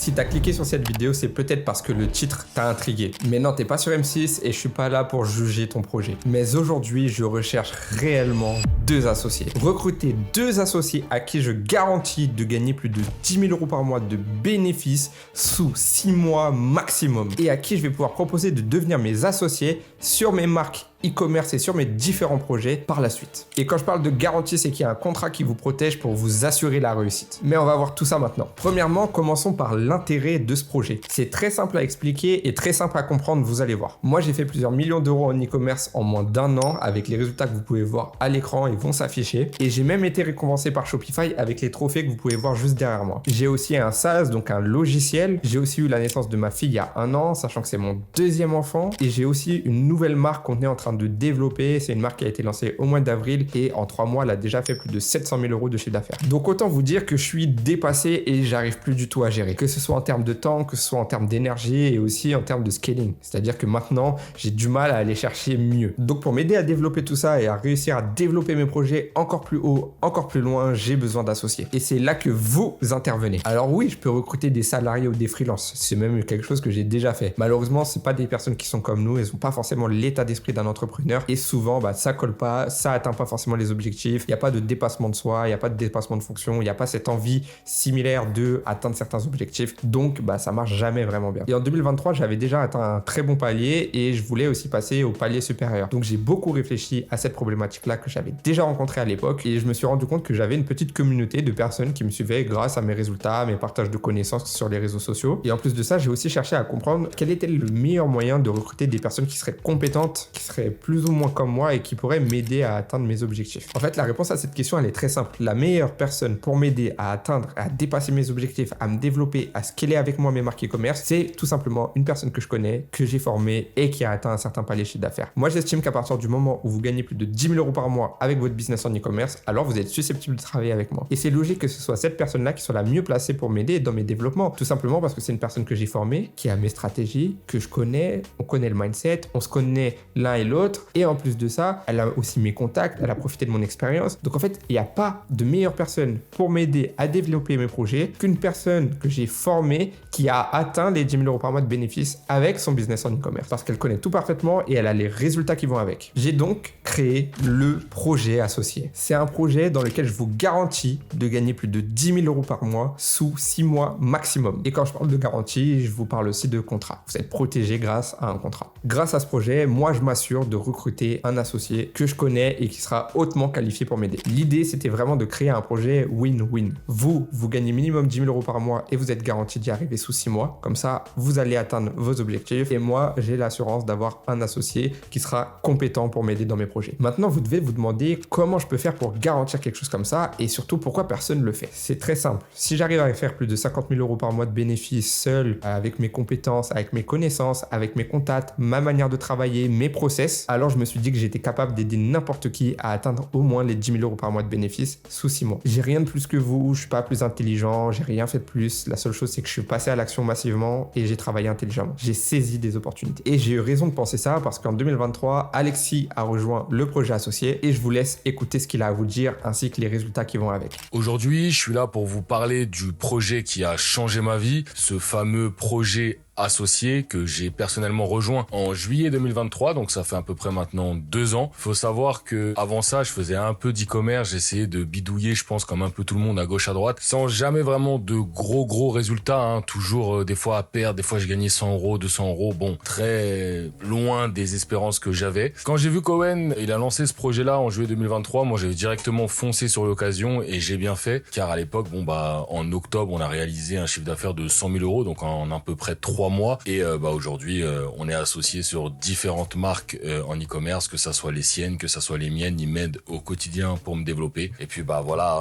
Si t'as cliqué sur cette vidéo, c'est peut-être parce que le titre t'a intrigué. Mais non, t'es pas sur M6 et je suis pas là pour juger ton projet. Mais aujourd'hui, je recherche réellement 2 associés. Recruter 2 associés à qui je garantis de gagner plus de 10 000 € par mois de bénéfices sous 6 mois maximum. Et à qui je vais pouvoir proposer de devenir mes associés sur mes marques e-commerce et sur mes différents projets par la suite. Et quand je parle de garantie, c'est qu'il y a un contrat qui vous protège pour vous assurer la réussite. Mais on va voir tout ça maintenant. Premièrement, commençons par l'intérêt de ce projet. C'est très simple à expliquer et très simple à comprendre, vous allez voir. Moi, j'ai fait plusieurs millions d'euros en e-commerce en moins d'1 an avec les résultats que vous pouvez voir à l'écran, ils vont s'afficher. Et j'ai même été récompensé par Shopify avec les trophées que vous pouvez voir juste derrière moi. J'ai aussi un SaaS, donc un logiciel. J'ai aussi eu la naissance de ma fille il y a 1 an, sachant que c'est mon 2e enfant. Et j'ai aussi une nouvelle marque qu'on est en train de développer. C'est une marque qui a été lancée au mois d'avril et en 3 mois, elle a déjà fait plus de 700 000 € de chiffre d'affaires. Donc autant vous dire que je suis dépassé et j'arrive plus du tout à gérer. Que ce soit en termes de temps, que ce soit en termes d'énergie et aussi en termes de scaling. C'est-à-dire que maintenant, j'ai du mal à aller chercher mieux. Donc pour m'aider à développer tout ça et à réussir à développer mes projets encore plus haut, encore plus loin, j'ai besoin d'associés. Et c'est là que vous intervenez. Alors oui, je peux recruter des salariés ou des freelances. C'est même quelque chose que j'ai déjà fait. Malheureusement, c'est pas des personnes qui sont comme nous. Elles ont pas forcément l'état d'esprit d'un entrepreneur et souvent ça colle pas, ça atteint pas forcément les objectifs, il n'y a pas de dépassement de soi, il n'y a pas de dépassement de fonction, il n'y a pas cette envie similaire de atteindre certains objectifs, donc ça marche jamais vraiment bien. Et en 2023, j'avais déjà atteint un très bon palier et je voulais aussi passer au palier supérieur. Donc j'ai beaucoup réfléchi à cette problématique-là que j'avais déjà rencontrée à l'époque et je me suis rendu compte que j'avais une petite communauté de personnes qui me suivaient grâce à mes résultats, à mes partages de connaissances sur les réseaux sociaux. Et en plus de ça, j'ai aussi cherché à comprendre quel était le meilleur moyen de recruter des personnes qui seraient compétentes, qui seraient plus ou moins comme moi et qui pourraient m'aider à atteindre mes objectifs. En fait, la réponse à cette question, elle est très simple. La meilleure personne pour m'aider à atteindre, à dépasser mes objectifs, à me développer, à scaler avec moi mes marques e-commerce, c'est tout simplement une personne que je connais, que j'ai formée et qui a atteint un certain palier de chiffre d'affaires. Moi, j'estime qu'à partir du moment où vous gagnez plus de 10 000 € par mois avec votre business en e-commerce, alors vous êtes susceptible de travailler avec moi. Et c'est logique que ce soit cette personne-là qui soit la mieux placée pour m'aider dans mes développements. Tout simplement parce que c'est une personne que j'ai formée, qui a mes stratégies, que je connais, on connaît le mindset, on se connaît l'un et l'autre. Et en plus de ça, elle a aussi mes contacts, elle a profité de mon expérience. Donc en fait, il n'y a pas de meilleure personne pour m'aider à développer mes projets qu'une personne que j'ai formée qui a atteint les 10 000 € par mois de bénéfices avec son business en e-commerce. Parce qu'elle connaît tout parfaitement et elle a les résultats qui vont avec. J'ai donc créé le projet associé. C'est un projet dans lequel je vous garantis de gagner plus de 10 000 € par mois sous 6 mois maximum. Et quand je parle de garantie, je vous parle aussi de contrat. Vous êtes protégé grâce à un contrat. Grâce à ce projet, moi je m'assure de recruter un associé que je connais et qui sera hautement qualifié pour m'aider. L'idée, c'était vraiment de créer un projet win-win. Vous gagnez minimum 10 000 € par mois et vous êtes garanti d'y arriver sous 6 mois. Comme ça, vous allez atteindre vos objectifs et moi, j'ai l'assurance d'avoir un associé qui sera compétent pour m'aider dans mes projets. Maintenant, vous devez vous demander comment je peux faire pour garantir quelque chose comme ça et surtout pourquoi personne ne le fait. C'est très simple. Si j'arrive à faire plus de 50 000 € par mois de bénéfices seul, avec mes compétences, avec mes connaissances, avec mes contacts, ma manière de travailler, mes process, alors je me suis dit que j'étais capable d'aider n'importe qui à atteindre au moins les 10 000 € par mois de bénéfices sous 6 mois. J'ai rien de plus que vous, je suis pas plus intelligent, j'ai rien fait de plus. La seule chose, c'est que je suis passé à l'action massivement et j'ai travaillé intelligemment. J'ai saisi des opportunités. Et j'ai eu raison de penser ça parce qu'en 2023, Alexis a rejoint le projet associé et je vous laisse écouter ce qu'il a à vous dire ainsi que les résultats qui vont avec. Aujourd'hui, je suis là pour vous parler du projet qui a changé ma vie, ce fameux projet associé que j'ai personnellement rejoint en juillet 2023, donc ça fait à peu près maintenant 2 ans. Faut savoir que avant ça, je faisais un peu d'e-commerce, j'essayais de bidouiller, je pense comme un peu tout le monde à gauche à droite, sans jamais vraiment de gros résultats, toujours des fois à perdre, des fois je gagnais 100 €, 200 €, bon, très loin des espérances que j'avais. Quand j'ai vu qu'Owen, il a lancé ce projet-là en juillet 2023, moi j'avais directement foncé sur l'occasion et j'ai bien fait, car à l'époque, en octobre, on a réalisé un chiffre d'affaires de 100 000 €, donc en à peu près 3 mois. Et aujourd'hui, on est associé sur différentes marques en e-commerce, que ça soit les siennes, que ça soit les miennes. Ils m'aident au quotidien pour me développer. Et puis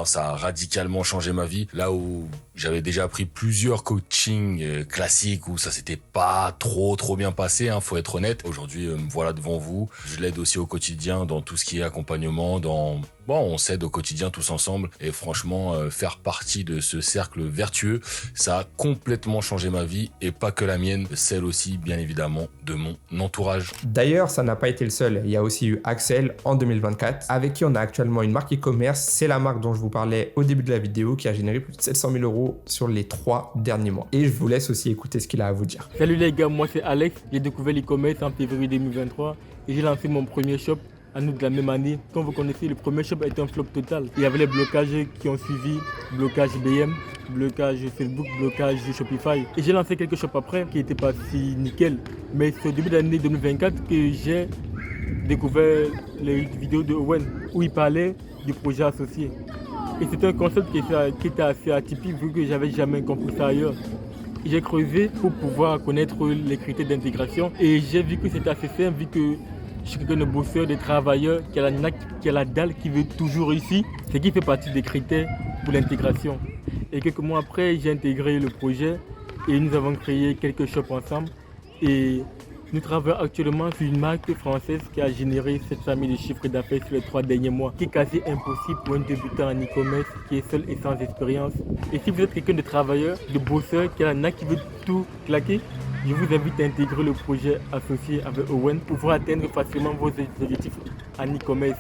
ça a radicalement changé ma vie. Là où j'avais déjà pris plusieurs coachings classiques où ça s'était pas trop bien passé, faut être honnête. Aujourd'hui, me voilà devant vous. Je l'aide aussi au quotidien dans tout ce qui est accompagnement, on s'aide au quotidien tous ensemble et franchement, faire partie de ce cercle vertueux, ça a complètement changé ma vie et pas que la mienne, celle aussi bien évidemment de mon entourage. D'ailleurs, ça n'a pas été le seul. Il y a aussi eu Axel en 2024 avec qui on a actuellement une marque e-commerce. C'est la marque dont je vous parlais au début de la vidéo qui a généré plus de 700 000 euros sur les 3 derniers mois. Et je vous laisse aussi écouter ce qu'il a à vous dire. Salut les gars, moi c'est Alex. J'ai découvert l'e-commerce en février 2023 et j'ai lancé mon premier shop en août de la même année. Comme vous connaissez, le premier shop a été un flop total. Il y avait les blocages qui ont suivi, blocage BM, blocage Facebook, blocage Shopify. Et j'ai lancé quelques shops après qui n'étaient pas si nickel. Mais c'est au début de l'année 2024 que j'ai découvert les vidéos de Owen où il parlait du projet associé. Et c'était un concept qui était assez atypique vu que j'avais jamais compris ça ailleurs. J'ai creusé pour pouvoir connaître les critères d'intégration et j'ai vu que c'était assez simple vu que je suis quelqu'un de bosseur, de travailleur, qui a la niaque, qui a la dalle, qui veut toujours réussir. Ce qui fait partie des critères pour l'intégration. Et quelques mois après, j'ai intégré le projet et nous avons créé quelques shops ensemble. Et nous travaillons actuellement sur une marque française qui a généré 700 000 de chiffre d'affaires sur les 3 derniers mois, qui est quasi impossible pour un débutant en e-commerce qui est seul et sans expérience. Et si vous êtes quelqu'un de travailleur, de bosseur, qui a la niaque, qui veut tout claquer, je vous invite à intégrer le projet associé avec Owen pour pouvoir atteindre facilement vos objectifs en e-commerce.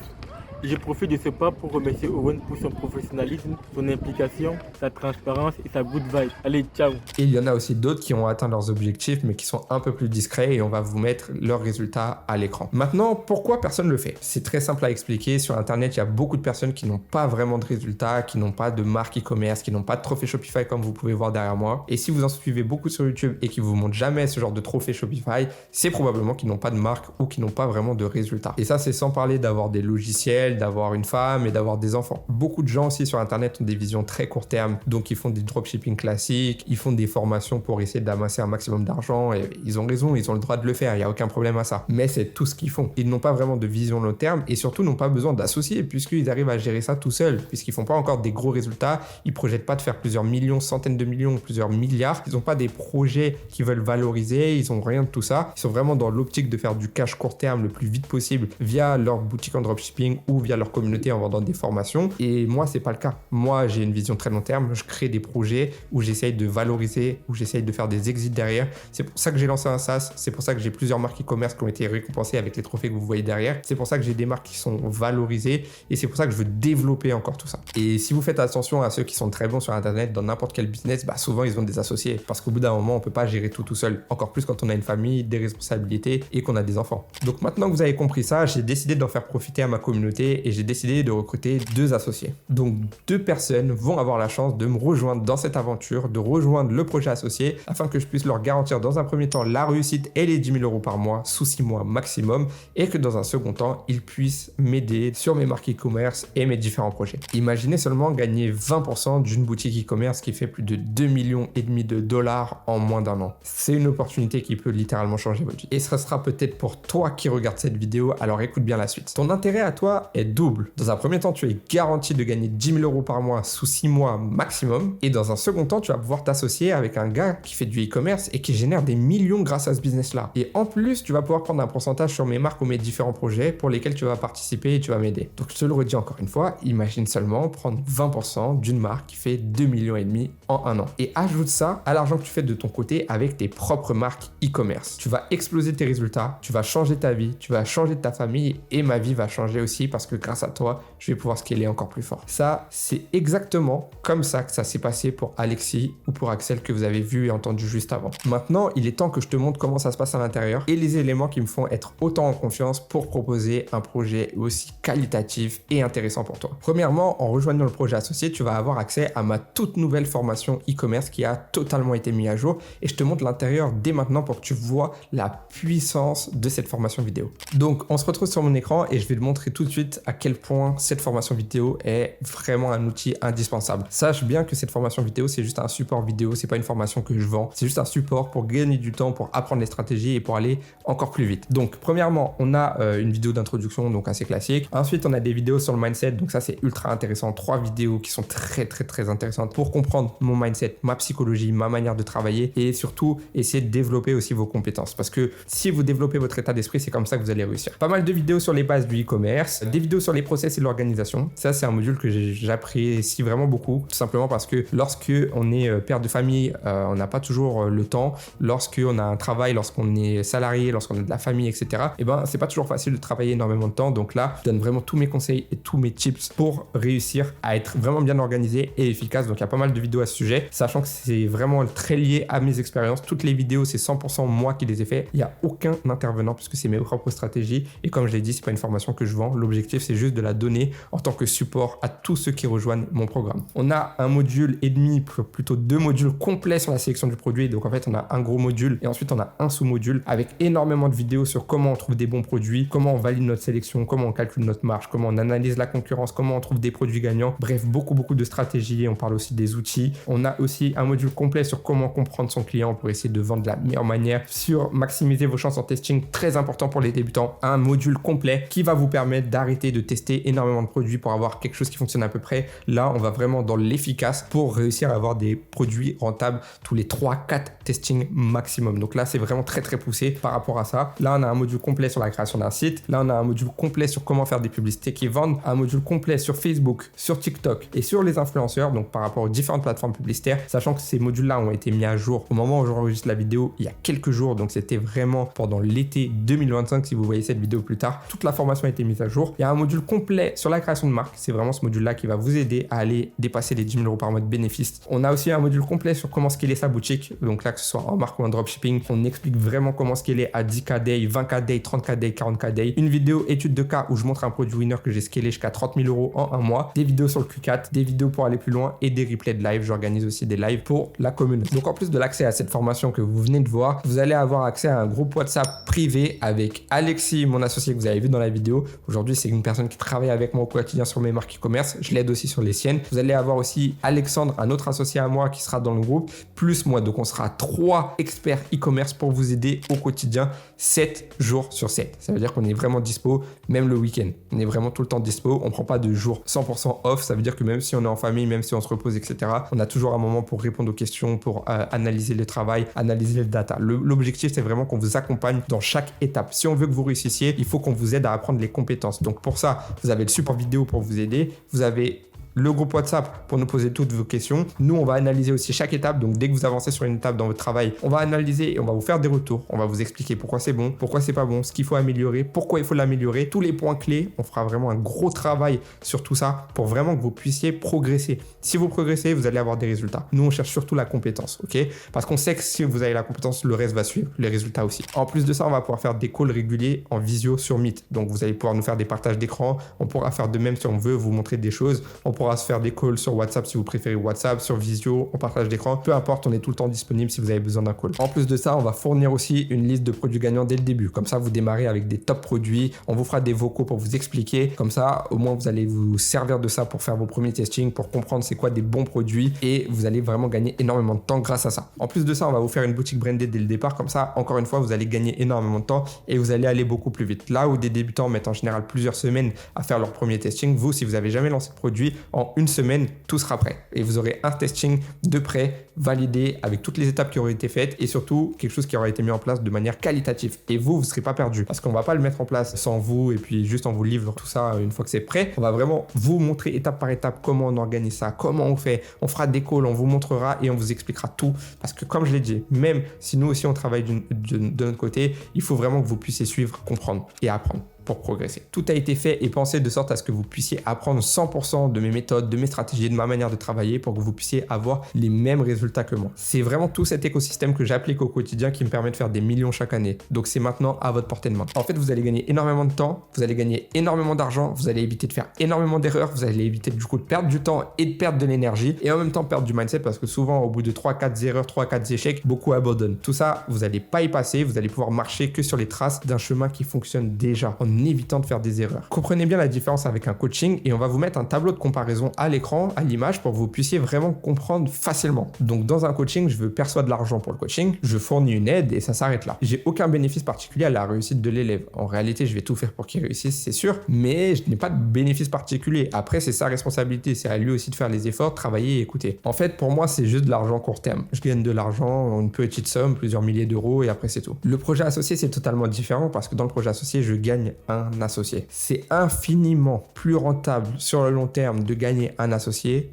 Je profite de ce pas pour remercier Owen pour son professionnalisme, son implication, sa transparence et sa good vibe. Allez, ciao. Et il y en a aussi d'autres qui ont atteint leurs objectifs mais qui sont un peu plus discrets et on va vous mettre leurs résultats à l'écran. Maintenant, pourquoi personne ne le fait? C'est très simple à expliquer. Sur Internet, il y a beaucoup de personnes qui n'ont pas vraiment de résultats, qui n'ont pas de marque e-commerce, qui n'ont pas de trophée Shopify comme vous pouvez voir derrière moi. Et si vous en suivez beaucoup sur YouTube et qui vous montrent jamais ce genre de trophée Shopify, c'est probablement qu'ils n'ont pas de marque ou qu'ils n'ont pas vraiment de résultats. Et ça, c'est sans parler d'avoir des logiciels, d'avoir une femme et d'avoir des enfants. Beaucoup de gens aussi sur Internet ont des visions très court terme, donc ils font des dropshipping classiques, ils font des formations pour essayer d'amasser un maximum d'argent et ils ont raison, ils ont le droit de le faire, il n'y a aucun problème à ça. Mais c'est tout ce qu'ils font. Ils n'ont pas vraiment de vision long terme et surtout n'ont pas besoin d'associer puisqu'ils arrivent à gérer ça tout seuls, puisqu'ils font pas encore des gros résultats, ils projettent pas de faire plusieurs millions, centaines de millions, plusieurs milliards, ils n'ont pas des projets qu'ils veulent valoriser, ils ont rien de tout ça. Ils sont vraiment dans l'optique de faire du cash court terme le plus vite possible via leur boutique en dropshipping ou via leur communauté en vendant des formations. Et moi, c'est pas le cas. Moi, j'ai une vision très long terme. Je crée des projets où j'essaye de valoriser, où j'essaye de faire des exits derrière. C'est pour ça que j'ai lancé un SaaS. C'est pour ça que j'ai plusieurs marques e-commerce qui ont été récompensées avec les trophées que vous voyez derrière. C'est pour ça que j'ai des marques qui sont valorisées et c'est pour ça que je veux développer encore tout ça. Et si vous faites attention à ceux qui sont très bons sur Internet dans n'importe quel business, bah souvent ils ont des associés parce qu'au bout d'un moment, on peut pas gérer tout seul. Encore plus quand on a une famille, des responsabilités et qu'on a des enfants. Donc maintenant que vous avez compris ça, j'ai décidé d'en faire profiter à ma communauté et j'ai décidé de recruter 2 associés. Donc 2 personnes vont avoir la chance de me rejoindre dans cette aventure, de rejoindre le projet associé afin que je puisse leur garantir dans un premier temps la réussite et les 10 000 euros par mois sous 6 mois maximum et que dans un second temps, ils puissent m'aider sur mes marques e-commerce et mes différents projets. Imaginez seulement gagner 20% d'une boutique e-commerce qui fait plus de 2,5 millions de dollars en moins d'un an. C'est une opportunité qui peut littéralement changer votre vie. Et ce sera peut-être pour toi qui regarde cette vidéo, alors écoute bien la suite. Ton intérêt à toi est double. Dans un premier temps, tu es garanti de gagner 10 000 euros par mois sous 6 mois maximum. Et dans un second temps, tu vas pouvoir t'associer avec un gars qui fait du e-commerce et qui génère des millions grâce à ce business-là. Et en plus, tu vas pouvoir prendre un pourcentage sur mes marques ou mes différents projets pour lesquels tu vas participer et tu vas m'aider. Donc je te le redis encore une fois, imagine seulement prendre 20% d'une marque qui fait 2,5 millions en un an. Et ajoute ça à l'argent que tu fais de ton côté avec tes propres marques e-commerce. Tu vas exploser tes résultats, tu vas changer ta vie, tu vas changer de ta famille et ma vie va changer aussi parce que grâce à toi, je vais pouvoir scaler encore plus fort. Ça, c'est exactement comme ça que ça s'est passé pour Alexis ou pour Axel que vous avez vu et entendu juste avant. Maintenant, il est temps que je te montre comment ça se passe à l'intérieur et les éléments qui me font être autant en confiance pour proposer un projet aussi qualitatif et intéressant pour toi. Premièrement, en rejoignant le projet associé, tu vas avoir accès à ma toute nouvelle formation e-commerce qui a totalement été mise à jour et je te montre l'intérieur dès maintenant pour que tu vois la puissance de cette formation vidéo. Donc, on se retrouve sur mon écran et je vais te montrer tout de suite à quel point cette formation vidéo est vraiment un outil indispensable. Sache bien que cette formation vidéo, c'est juste un support vidéo, c'est pas une formation que je vends, c'est juste un support pour gagner du temps, pour apprendre les stratégies et pour aller encore plus vite. Donc, premièrement, on a une vidéo d'introduction, donc assez classique. Ensuite, on a des vidéos sur le mindset, donc ça, c'est ultra intéressant. 3 vidéos qui sont très intéressantes pour comprendre mon mindset, ma psychologie, ma manière de travailler et surtout essayer de développer aussi vos compétences. Parce que si vous développez votre état d'esprit, c'est comme ça que vous allez réussir. Pas mal de vidéos sur les bases du e-commerce, des vidéos sur les process et l'organisation. Ça, c'est un module que j'apprécie vraiment beaucoup, tout simplement parce que lorsque on est père de famille, on n'a pas toujours le temps. Lorsqu'on a un travail, lorsqu'on est salarié, lorsqu'on a de la famille, etc., et ben, c'est pas toujours facile de travailler énormément de temps. Donc là, je donne vraiment tous mes conseils et tous mes tips pour réussir à être vraiment bien organisé et efficace. Donc il y a pas mal de vidéos à ce sujet, sachant que c'est vraiment très lié à mes expériences. Toutes les vidéos, c'est 100% moi qui les ai fait. Il n'y a aucun intervenant puisque c'est mes propres stratégies. Et comme je l'ai dit, c'est pas une formation que je vends. L'objectif, c'est juste de la donner en tant que support à tous ceux qui rejoignent mon programme. On a un module et demi, plutôt 2 modules complets sur la sélection du produit. Donc en fait, on a un gros module et ensuite on a un sous-module avec énormément de vidéos sur comment on trouve des bons produits, comment on valide notre sélection, comment on calcule notre marge, comment on analyse la concurrence, comment on trouve des produits gagnants. Bref, beaucoup de stratégies. On parle aussi des outils. On a aussi un module complet sur comment comprendre son client pour essayer de vendre de la meilleure manière, sur maximiser vos chances en testing, très important pour les débutants. Un module complet qui va vous permettre d'arrêter de tester énormément de produits pour avoir quelque chose qui fonctionne à peu près. Là, on va vraiment dans l'efficace pour réussir à avoir des produits rentables tous les 3-4 testings maximum. Donc là, c'est vraiment très poussé par rapport à ça. Là, on a un module complet sur la création d'un site. Là, on a un module complet sur comment faire des publicités qui vendent. Un module complet sur Facebook, sur TikTok et sur les influenceurs, donc par rapport aux différentes plateformes publicitaires, sachant que ces modules-là ont été mis à jour au moment où j'enregistre la vidéo il y a quelques jours, donc c'était vraiment pendant l'été 2025 si vous voyez cette vidéo plus tard. Toute la formation a été mise à jour. Il y a un module complet sur la création de marque. C'est vraiment ce module-là qui va vous aider à aller dépasser les 10 000 € par mois de bénéfices. On a aussi un module complet sur comment scaler sa boutique. Donc là, que ce soit en marque ou en dropshipping, on explique vraiment comment scaler à 10K day, 20K day, 30K day, 40K day. Une vidéo étude de cas où je montre un produit winner que j'ai scalé jusqu'à 30 000 € en un mois. Des vidéos sur le Q4, des vidéos pour aller plus loin et des replays de live. J'organise aussi des lives pour la communauté. Donc en plus de l'accès à cette formation que vous venez de voir, vous allez avoir accès à un groupe WhatsApp privé avec Alexis, mon associé que vous avez vu dans la vidéo. Aujourd'hui, c'est une personne qui travaille avec moi au quotidien sur mes marques e-commerce. Je l'aide aussi sur les siennes. Vous allez avoir aussi Alexandre, un autre associé à moi qui sera dans le groupe, plus moi. Donc on sera 3 experts e-commerce pour vous aider au quotidien 7 jours sur 7. Ça veut dire qu'on est vraiment dispo, même le week-end. On est vraiment tout le temps dispo. On prend pas de jours 100% off. Ça veut dire que même si on est en famille, même si on se repose, etc., on a toujours un moment pour répondre aux questions, pour analyser le travail, analyser les data. L'objectif, c'est vraiment qu'on vous accompagne dans chaque étape. Si on veut que vous réussissiez, il faut qu'on vous aide à apprendre les compétences. Donc pour ça, vous avez le support vidéo pour vous aider. Vous avez le groupe WhatsApp pour nous poser toutes vos questions. Nous, on va analyser aussi chaque étape. Donc, dès que vous avancez sur une étape dans votre travail, on va analyser et on va vous faire des retours. On va vous expliquer pourquoi c'est bon, pourquoi c'est pas bon, ce qu'il faut améliorer, pourquoi il faut l'améliorer, tous les points clés. On fera vraiment un gros travail sur tout ça pour vraiment que vous puissiez progresser. Si vous progressez, vous allez avoir des résultats. Nous, on cherche surtout la compétence, ok? Parce qu'on sait que si vous avez la compétence, le reste va suivre, les résultats aussi. En plus de ça, on va pouvoir faire des calls réguliers en visio sur Meet. Donc, vous allez pouvoir nous faire des partages d'écran. On pourra faire de même si on veut vous montrer des choses. On pourra se faire des calls sur WhatsApp si vous préférez WhatsApp, sur visio, en partage d'écran. Peu importe, on est tout le temps disponible si vous avez besoin d'un call. En plus de ça, on va fournir aussi une liste de produits gagnants dès le début. Comme ça, vous démarrez avec des top produits. On vous fera des vocaux pour vous expliquer. Comme ça, au moins, vous allez vous servir de ça pour faire vos premiers testings, pour comprendre c'est quoi des bons produits et vous allez vraiment gagner énormément de temps grâce à ça. En plus de ça, on va vous faire une boutique brandée dès le départ. Comme ça, encore une fois, vous allez gagner énormément de temps et vous allez aller beaucoup plus vite. Là où des débutants mettent en général plusieurs semaines à faire leur premier testing, vous, si vous avez jamais lancé de produit, en une semaine, tout sera prêt. Et vous aurez un testing de prêt, validé, avec toutes les étapes qui auraient été faites et surtout quelque chose qui aura été mis en place de manière qualitative. Et vous ne serez pas perdu parce qu'on ne va pas le mettre en place sans vous et puis juste on vous livre tout ça une fois que c'est prêt. On va vraiment vous montrer étape par étape comment on organise ça, comment on fait. On fera des calls, on vous montrera et on vous expliquera tout. Parce que comme je l'ai dit, même si nous aussi on travaille de notre côté, il faut vraiment que vous puissiez suivre, comprendre et apprendre pour progresser. Tout a été fait et pensé de sorte à ce que vous puissiez apprendre 100% de mes méthodes, de mes stratégies, de ma manière de travailler pour que vous puissiez avoir les mêmes résultats que moi. C'est vraiment tout cet écosystème que j'applique au quotidien qui me permet de faire des millions chaque année. Donc c'est maintenant à votre portée de main. En fait, vous allez gagner énormément de temps, vous allez gagner énormément d'argent, vous allez éviter de faire énormément d'erreurs, vous allez éviter du coup de perdre du temps et de perdre de l'énergie et en même temps perdre du mindset parce que souvent au bout de 3-4 erreurs, 3-4 échecs, beaucoup abandonnent. Tout ça, vous n'allez pas y passer, vous allez pouvoir marcher que sur les traces d'un chemin qui fonctionne déjà en évitant de faire des erreurs. Comprenez bien la différence avec un coaching et on va vous mettre un tableau de comparaison à l'écran, à l'image pour que vous puissiez vraiment comprendre facilement. Donc dans un coaching, je perçois de l'argent pour le coaching, je fournis une aide et ça s'arrête là. J'ai aucun bénéfice particulier à la réussite de l'élève. En réalité, je vais tout faire pour qu'il réussisse, c'est sûr, mais je n'ai pas de bénéfice particulier. Après, c'est sa responsabilité, c'est à lui aussi de faire les efforts, travailler et écouter. En fait, pour moi, c'est juste de l'argent court terme. Je gagne de l'argent, une petite somme, plusieurs milliers d'euros et après c'est tout. Le projet associé, c'est totalement différent parce que dans le projet associé, je gagne un associé. C'est infiniment plus rentable sur le long terme de gagner un associé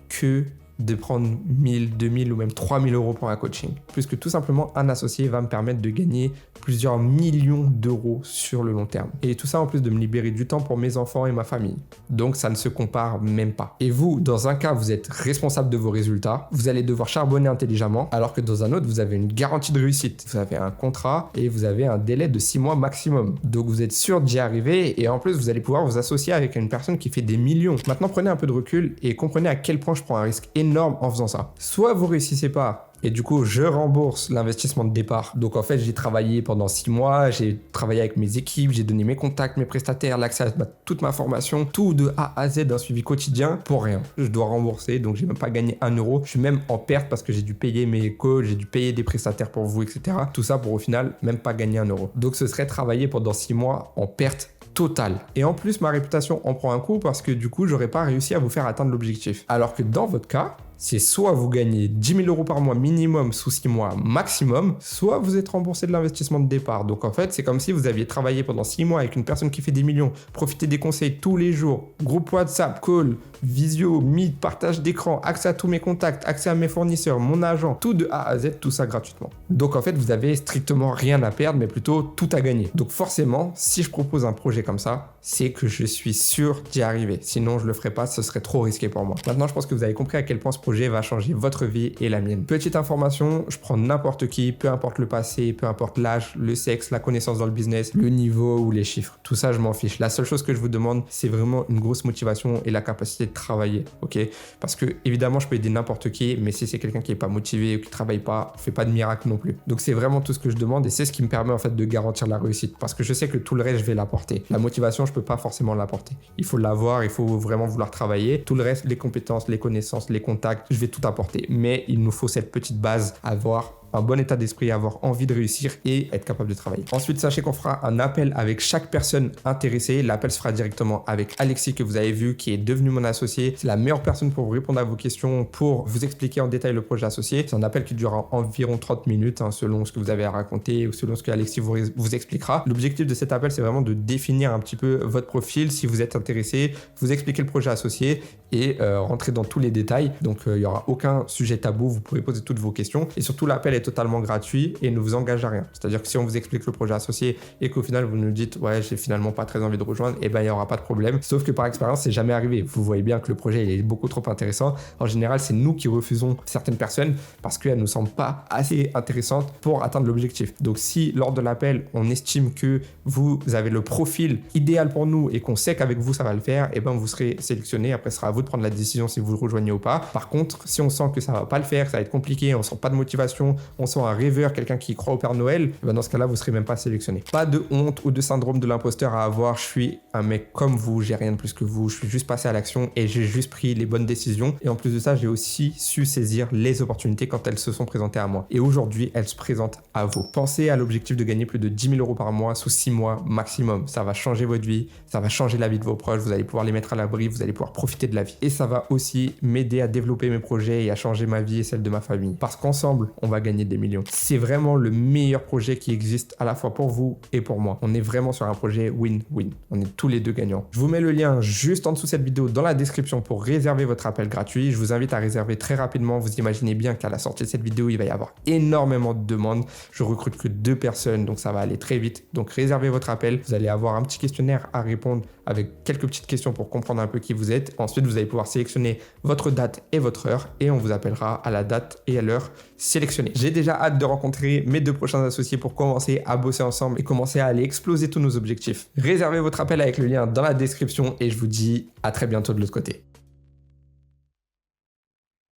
que de prendre 1000, 2000 ou même 3000 euros pour un coaching. Puisque tout simplement, un associé va me permettre de gagner plusieurs millions d'euros sur le long terme. Et tout ça en plus de me libérer du temps pour mes enfants et ma famille. Donc ça ne se compare même pas. Et vous, dans un cas, vous êtes responsable de vos résultats, vous allez devoir charbonner intelligemment, alors que dans un autre, vous avez une garantie de réussite. Vous avez un contrat et vous avez un délai de 6 mois maximum. Donc vous êtes sûr d'y arriver et en plus, vous allez pouvoir vous associer avec une personne qui fait des millions. Maintenant, prenez un peu de recul et comprenez à quel point je prends un risque énorme en faisant ça. Soit vous réussissez pas, et du coup, je rembourse l'investissement de départ. Donc en fait, j'ai travaillé pendant 6 mois, j'ai travaillé avec mes équipes, j'ai donné mes contacts, mes prestataires, l'accès à toute ma formation, tout de A à Z d'un suivi quotidien pour rien. Je dois rembourser, donc j'ai même pas gagné 1 euro. Je suis même en perte parce que j'ai dû payer mes coachs, j'ai dû payer des prestataires pour vous, etc. Tout ça pour au final même pas gagner 1 euro. Donc ce serait travailler pendant 6 mois en perte totale. Et en plus, ma réputation en prend un coup parce que du coup, j'aurais pas réussi à vous faire atteindre l'objectif. Alors que dans votre cas, c'est soit vous gagnez 10 000 euros par mois minimum sous 6 mois maximum, soit vous êtes remboursé de l'investissement de départ. Donc en fait, c'est comme si vous aviez travaillé pendant 6 mois avec une personne qui fait des millions, profitez des conseils tous les jours, groupe WhatsApp, call, visio, meet, partage d'écran, accès à tous mes contacts, accès à mes fournisseurs, mon agent, tout de A à Z, tout ça gratuitement. Donc en fait, vous avez strictement rien à perdre, mais plutôt tout à gagner. Donc forcément, si je propose un projet comme ça, c'est que je suis sûr d'y arriver. Sinon, je le ferai pas, ce serait trop risqué pour moi. Maintenant, je pense que vous avez compris à quel point ce projet va changer votre vie et la mienne. Petite information, je prends n'importe qui, peu importe le passé, peu importe l'âge, le sexe, la connaissance dans le business, le niveau ou les chiffres. Tout ça, je m'en fiche. La seule chose que je vous demande, c'est vraiment une grosse motivation et la capacité de travailler, ok? Parce que évidemment, je peux aider n'importe qui, mais si c'est quelqu'un qui est pas motivé ou qui travaille pas, on fait pas de miracle non plus. Donc c'est vraiment tout ce que je demande et c'est ce qui me permet en fait de garantir la réussite parce que je sais que tout le reste, je vais l'apporter. La motivation, je peux pas forcément l'apporter. Il faut l'avoir, il faut vraiment vouloir travailler. Tout le reste, les compétences, les connaissances, les contacts, je vais tout apporter. Mais il nous faut cette petite base, avoir un bon état d'esprit, avoir envie de réussir et être capable de travailler. Ensuite, sachez qu'on fera un appel avec chaque personne intéressée. L'appel se fera directement avec Alexis que vous avez vu, qui est devenu mon associé. C'est la meilleure personne pour vous répondre à vos questions, pour vous expliquer en détail le projet associé. C'est un appel qui durera environ 30 minutes, selon ce que vous avez à raconter ou selon ce que Alexis vous expliquera. L'objectif de cet appel, c'est vraiment de définir un petit peu votre profil, si vous êtes intéressé, vous expliquer le projet associé et rentrer dans tous les détails. Donc, il n'y aura aucun sujet tabou. Vous pourrez poser toutes vos questions. Et surtout, l'appel est totalement gratuit et ne vous engage à rien. C'est-à-dire que si on vous explique le projet associé et qu'au final vous nous dites ouais, j'ai finalement pas très envie de rejoindre, et ben il n'y aura pas de problème. Sauf que par expérience, c'est jamais arrivé. Vous voyez bien que le projet il est beaucoup trop intéressant. En général, c'est nous qui refusons certaines personnes parce qu'elles ne semblent pas assez intéressantes pour atteindre l'objectif. Donc si lors de l'appel, on estime que vous avez le profil idéal pour nous et qu'on sait qu'avec vous ça va le faire, et ben vous serez sélectionné. Après, ce sera à vous de prendre la décision si vous le rejoignez ou pas. Par contre, si on sent que ça va pas le faire, ça va être compliqué, on sent pas de motivation, on sent un rêveur, quelqu'un qui croit au Père Noël, ben dans ce cas-là, vous serez même pas sélectionné. Pas de honte ou de syndrome de l'imposteur à avoir. Je suis un mec comme vous, j'ai rien de plus que vous. Je suis juste passé à l'action et j'ai juste pris les bonnes décisions. Et en plus de ça, j'ai aussi su saisir les opportunités quand elles se sont présentées à moi. Et aujourd'hui, elles se présentent à vous. Pensez à l'objectif de gagner plus de 10 000 euros par mois sous 6 mois maximum. Ça va changer votre vie, ça va changer la vie de vos proches, vous allez pouvoir les mettre à l'abri, vous allez pouvoir profiter de la vie. Et ça va aussi m'aider à développer mes projets et à changer ma vie et celle de ma famille. Parce qu'ensemble, on va gagner des millions. C'est vraiment le meilleur projet qui existe à la fois pour vous et pour moi. On est vraiment sur un projet win-win. On est tous les deux gagnants. Je vous mets le lien juste en dessous de cette vidéo dans la description pour réserver votre appel gratuit. Je vous invite à réserver très rapidement. Vous imaginez bien qu'à la sortie de cette vidéo, il va y avoir énormément de demandes. Je recrute que 2 personnes, donc ça va aller très vite. Donc réservez votre appel. Vous allez avoir un petit questionnaire à répondre avec quelques petites questions pour comprendre un peu qui vous êtes. Ensuite, vous allez pouvoir sélectionner votre date et votre heure et on vous appellera à la date et à l'heure sélectionnée. J'ai déjà hâte de rencontrer mes 2 prochains associés pour commencer à bosser ensemble et commencer à aller exploser tous nos objectifs. Réservez votre appel avec le lien dans la description et je vous dis à très bientôt de l'autre côté.